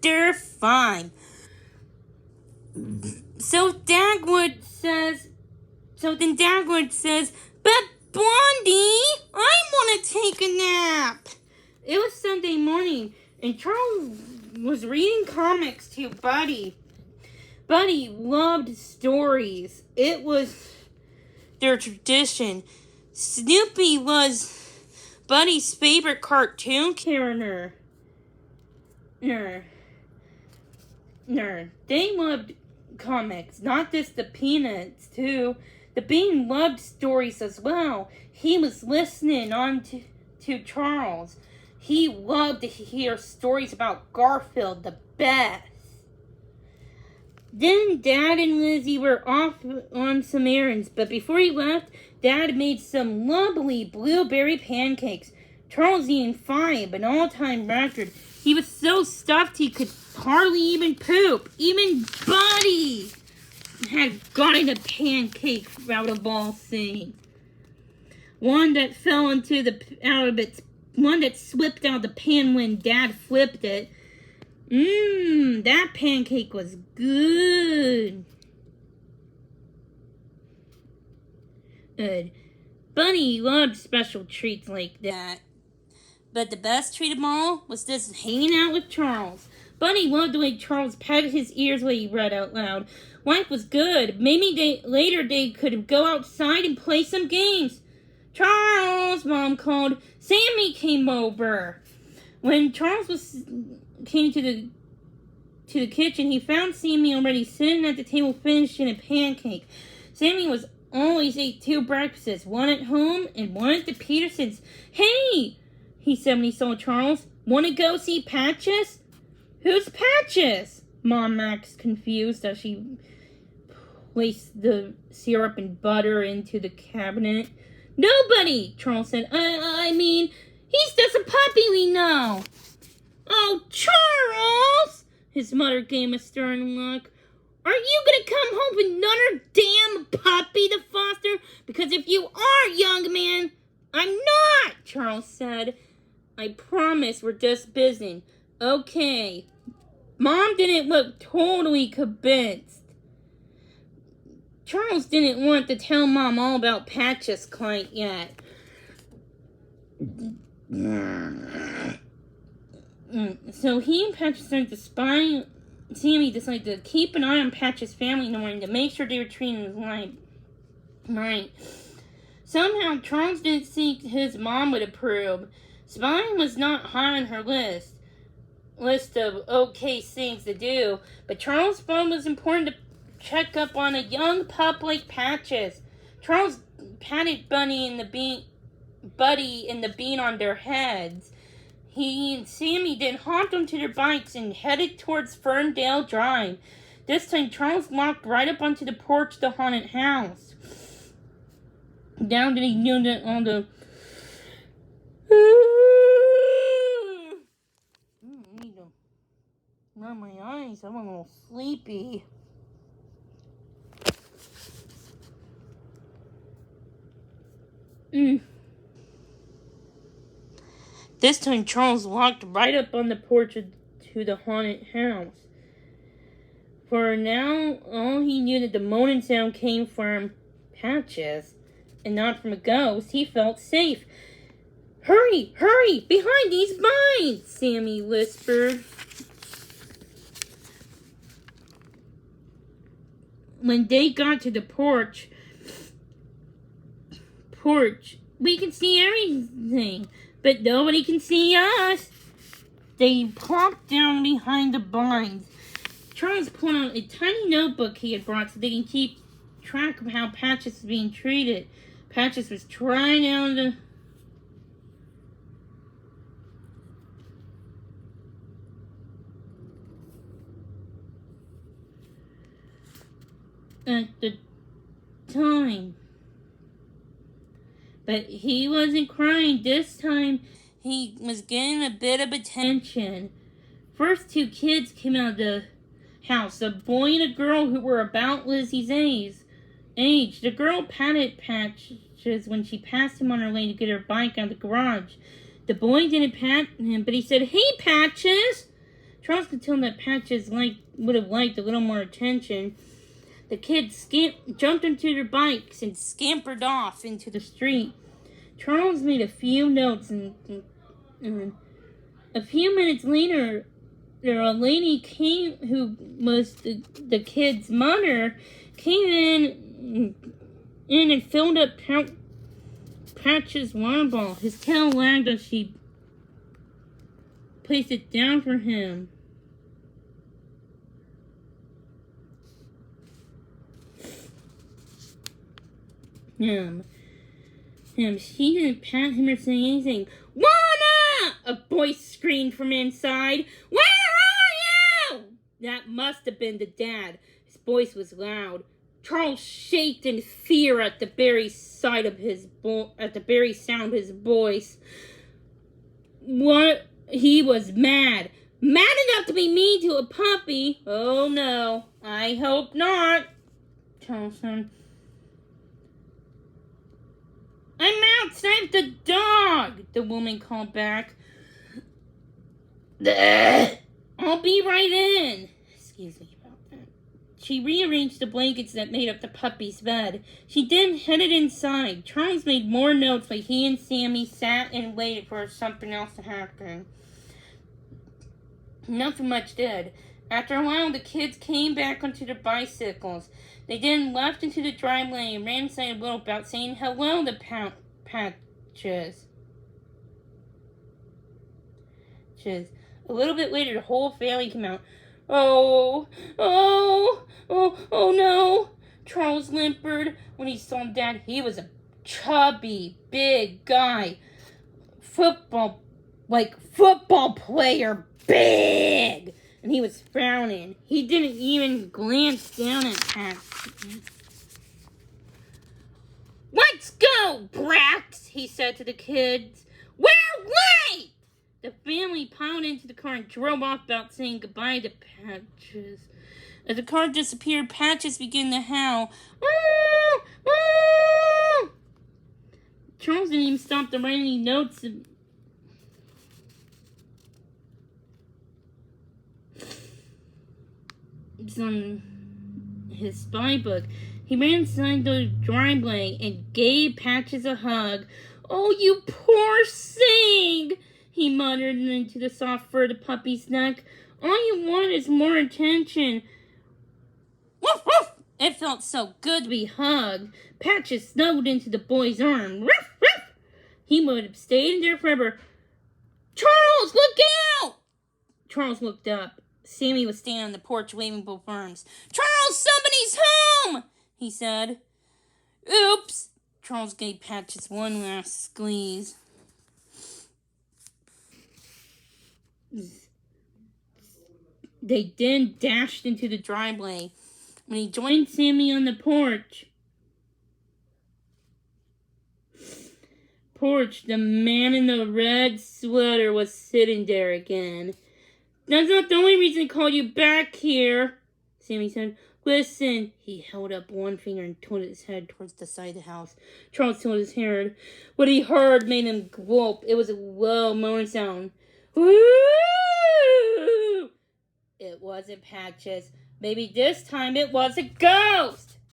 Chapter 5. So Dagwood says, but Blondie, I want to take a nap. It was Sunday morning, and Charles was reading comics to Buddy. Buddy loved stories. It was their tradition. Snoopy was Buddy's favorite cartoon character. They loved comics, not just the Peanuts, too. The Bean loved stories as well. He was listening on to Charles. He loved to hear stories about Garfield the best. Then Dad and Lizzie were off on some errands, but before he left, Dad made some lovely blueberry pancakes. Charles eating 5, an all-time record. He was so stuffed he could hardly even poop. Even Buddy had gotten a pancake out of all thing. One that slipped out of the pan when Dad flipped it. That pancake was good. Bunny loved special treats like that. But the best treat of all was just hanging out with Charles. Bunny loved the way Charles patted his ears while he read out loud. Life was good. Maybe later they could go outside and play some games. Charles, Mom called. Sammy came over. When Charles came to the kitchen, he found Sammy already sitting at the table finishing a pancake. Sammy always ate 2 breakfasts, one at home and one at the Petersons. Hey, he said when he saw Charles. Want to go see Patches? Who's Patches? Mom asked, confused, as she placed the syrup and butter into the cabinet. Nobody, Charles said. I mean, he's just a puppy we know. Oh, Charles! His mother gave him a stern look. Are you going to come home with another damn puppy to foster? Because if you are, young man, I'm not, Charles said. I promise we're just visiting. Okay. Mom didn't look totally convinced. Charles didn't want to tell Mom all about Patches quite yet. So he and Patches started to spy. Sammy decided to keep an eye on Patches' family in the morning to make sure they were treating him right. Somehow Charles didn't think his mom would approve. Spying was not high on her list of okay things to do, but Charles thought it was important to check up on a young pup like Patches. Charles patted Buddy and the Bean on their heads. He and Sammy then hopped onto their bikes and headed towards Ferndale Drive. This time, Charles walked right up onto the porch of the haunted house. Down to all the... I need to rub my eyes. I'm a little sleepy. This time, Charles walked right up on the porch to the haunted house. For now, all he knew that the moaning sound came from Patches, and not from a ghost. He felt safe. Hurry, hurry, behind these vines, Sammy whispered. When they got to the porch, we can see everything. But nobody can see us. They plopped down behind the vines. Charles pulled out a tiny notebook he had brought so they can keep track of how Patches was being treated. Patches was trying out at the time. But he wasn't crying this time. He was getting a bit of attention. First 2 kids came out of the house, a boy and a girl who were about Lizzie's age. The girl patted Patches when she passed him on her way to get her bike out of the garage. The boy didn't pat him, but he said, "Hey, Patches!" Charles could tell that Patches would have liked a little more attention. The kids jumped into their bikes and scampered off into the street. Charles made a few notes, and a few minutes later, a lady came who was the kid's mother, came in and filled up Patch's water bottle. His tail wagged as she placed it down for him. She didn't pat him or say anything. "Juana!" a voice screamed from inside. "Where are you?" That must have been the dad. His voice was loud. Charles shaked in fear at the very sound of his voice. What? He was mad. Mad enough to be mean to a puppy? Oh no, I hope not. Charles said, "I'm outside the dog," the woman called back. "I'll be right in." Excuse me about that. She rearranged the blankets that made up the puppy's bed. She then headed inside. Charles made more notes while he and Sammy sat and waited for something else to happen. Nothing much did. After a while, the kids came back onto their bicycles. They then left into the driveway and ran inside a little about saying hello to Patches. A little bit later, the whole family came out. Oh no! Charles whimpered when he saw Dad. He was a chubby, big guy. Football player, big! And he was frowning. He didn't even glance down at Patches. "Let's go, brats," he said to the kids. "We're late!" The family piled into the car and drove off without saying goodbye to Patches. As the car disappeared, Patches began to howl. "Woo! Woo!" Charles didn't even stop to write any notes. On his spy book. He ran inside the driveway and gave Patches a hug. "Oh, you poor thing," he muttered into the soft fur of the puppy's neck. "All you want is more attention." Woof, woof. It felt so good to be hugged. Patches snuggled into the boy's arm. Ruff, ruff. He would have stayed there forever. "Charles, look out!" Charles looked up. Sammy was standing on the porch waving both arms. "Charles, somebody's home!" he said. "Oops!" Charles gave Patches one last squeeze. They then dashed into the driveway. When he joined Sammy on the porch, the man in the red sweater was sitting there again. "That's not the only reason I called you back here," Sammy said. "Listen." He held up one finger and tilted his head towards the side of the house. Charles tilted his head. What he heard made him gulp. It was a low moaning sound. Woo! It wasn't Patches. Maybe this time it was a ghost.